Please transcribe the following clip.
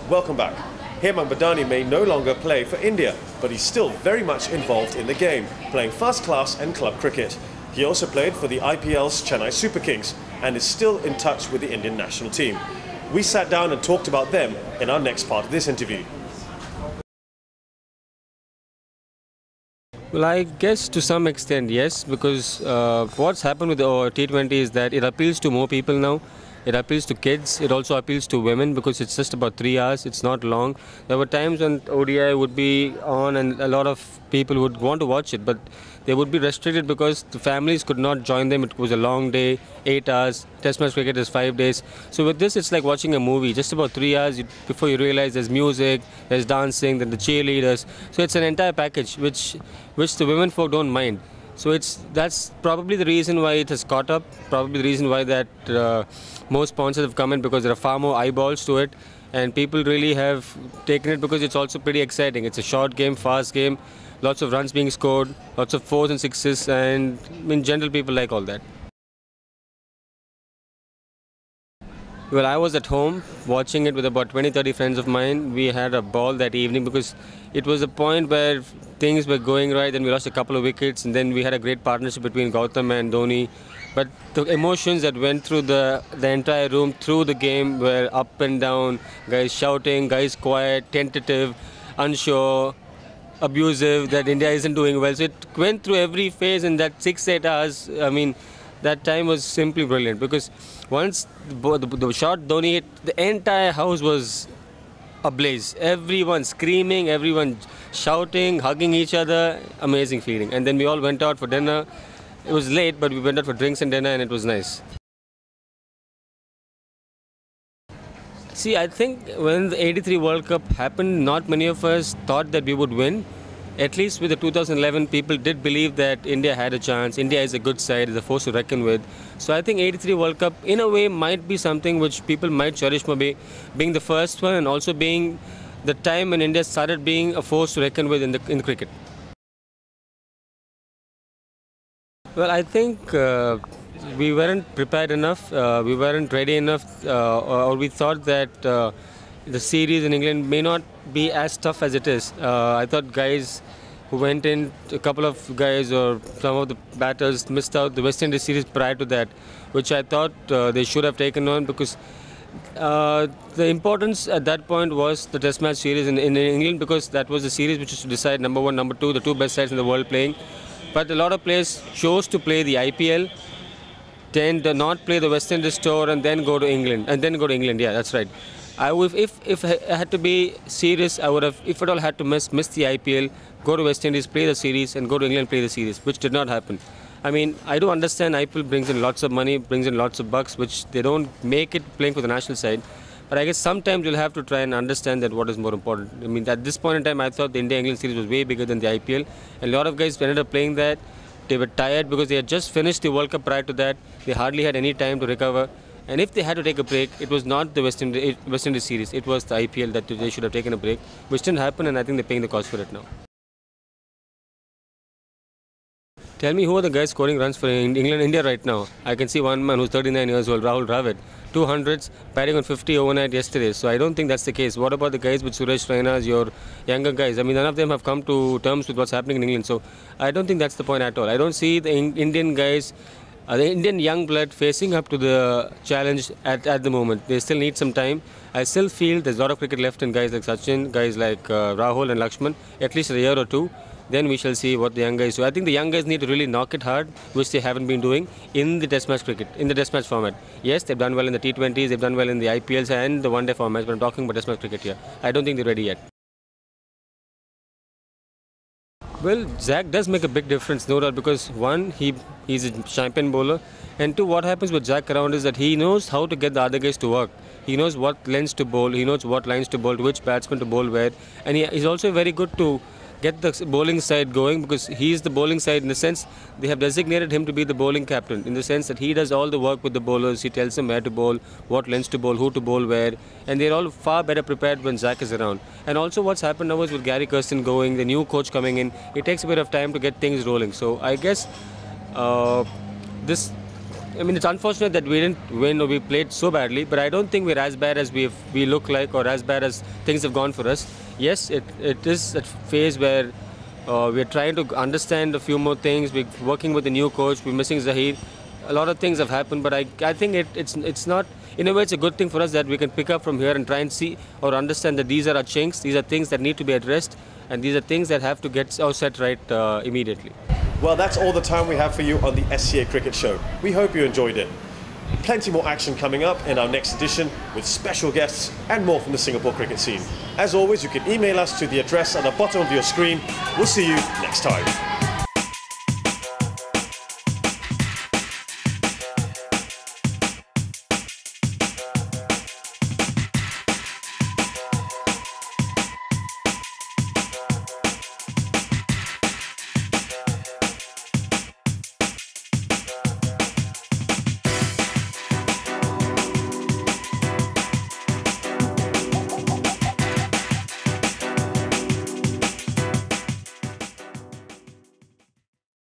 welcome back. Hemang Badani may no longer play for India, but he's still very much involved in the game, playing first class and club cricket. He also played for the IPL's Chennai Super Kings and is still in touch with the Indian national team. We sat down and talked about them in our next part of this interview. Well, I guess to some extent, yes, because what's happened with the T20 is that it appeals to more people now. It appeals to kids. It also appeals to women because it's just about 3 hours. It's not long. There were times when ODI would be on and a lot of people would want to watch it, but they would be restricted because the families could not join them. It was a long day, 8 hours. Test match cricket is 5 days. So with this, it's like watching a movie. Just about 3 hours before you realize there's music, there's dancing, then the cheerleaders. So it's an entire package which the women folk don't mind. So that's probably the reason why it has caught up, probably the reason why that most sponsors have come in, because there are far more eyeballs to it and people really have taken it because it's also pretty exciting. It's a short game, fast game, lots of runs being scored, lots of 4s and 6s, and in general people like all that. Well, I was at home watching it with about 20-30 friends of mine. We had a ball that evening because it was a point where things were going right, and we lost a couple of wickets, and then we had a great partnership between Gautam and Dhoni. But the emotions that went through the entire room through the game were up and down, guys shouting, guys quiet, tentative, unsure, abusive, that India isn't doing well. So it went through every phase in that 6-8 hours. I mean, that time was simply brilliant because once the shot Dhoni hit, the entire house was ablaze. Everyone screaming, everyone shouting, hugging each other. Amazing feeling. And then we all went out for dinner. It was late, but we went out for drinks and dinner, and it was nice. See, I think when the '83 World Cup happened, not many of us thought that we would win. At least with the 2011, people did believe that India had a chance. India is a good side, is a force to reckon with. So I think '83 World Cup, in a way, might be something which people might cherish, maybe being the first one and also being the time when India started being a force to reckon with in the cricket. Well, I think we weren't prepared enough, we weren't ready enough, or we thought that the series in England may not be as tough as it is. I thought guys who went in, a couple of guys or some of the batters missed out the West Indies series prior to that, which I thought they should have taken on, because the importance at that point was the Test match series in England, because that was the series which was to decide number 1, number 2, the 2 best sides in the world playing. But a lot of players chose to play the IPL, tend to not play the West Indies tour, and then go to England. Yeah, that's right. If I had to be serious, I would have, if at all had to miss the IPL, go to West Indies, play the series, and go to England, play the series, which did not happen. I mean, I do understand IPL brings in lots of money, brings in lots of bucks, which they don't make it playing for the national side. But I guess sometimes you'll have to try and understand that what is more important. I mean, at this point in time, I thought the India-England series was way bigger than the IPL. And a lot of guys ended up playing that. They were tired because they had just finished the World Cup prior to that. They hardly had any time to recover. And if they had to take a break, it was not the West Indies series. It was the IPL that they should have taken a break, which didn't happen, and I think they're paying the cost for it now. Tell me, who are the guys scoring runs for India right now? I can see one man who's 39 years old, Rahul Dravid. 200s, batting on 50 overnight yesterday. So I don't think that's the case. What about the guys with Suresh Raina's, your younger guys? I mean, none of them have come to terms with what's happening in England. So I don't think that's the point at all. I don't see the Indian guys, the Indian young blood facing up to the challenge at the moment. They still need some time. I still feel there's a lot of cricket left in guys like Sachin, guys like Rahul and Lakshman, at least a year or two. Then we shall see what the young guys do. I think the young guys need to really knock it hard, which they haven't been doing in the Test match cricket, in the Test match format. Yes, they've done well in the T20s, they've done well in the IPLs and the one-day formats, but I'm talking about Test match cricket here. I don't think they're ready yet. Well, Zach does make a big difference, no doubt, because one, he's a champion bowler, and two, what happens with Zach around is that he knows how to get the other guys to work. He knows what lengths to bowl, he knows what lines to bowl, to which batsman to bowl where, and he's also very good to get the bowling side going, because he's the bowling side in the sense they have designated him to be the bowling captain, in the sense that he does all the work with the bowlers. He tells them where to bowl, what lengths to bowl, who to bowl where, and they're all far better prepared when Zach is around. And also what's happened now is with Gary Kirsten going, the new coach coming in, it takes a bit of time to get things rolling. So I guess this I mean, it's unfortunate that we didn't win or we played so badly, but I don't think we're as bad as we look like or as bad as things have gone for us. Yes, it is a phase where we're trying to understand a few more things. We're working with a new coach. We're missing Zahir. A lot of things have happened, but I think it's not. In a way, it's a good thing for us that we can pick up from here and try and see or understand that these are our chinks. These are things that need to be addressed, and these are things that have to get set right immediately. Well, that's all the time we have for you on the SCA Cricket Show. We hope you enjoyed it. Plenty more action coming up in our next edition with special guests and more from the Singapore cricket scene. As always, you can email us to the address at the bottom of your screen. We'll see you next time.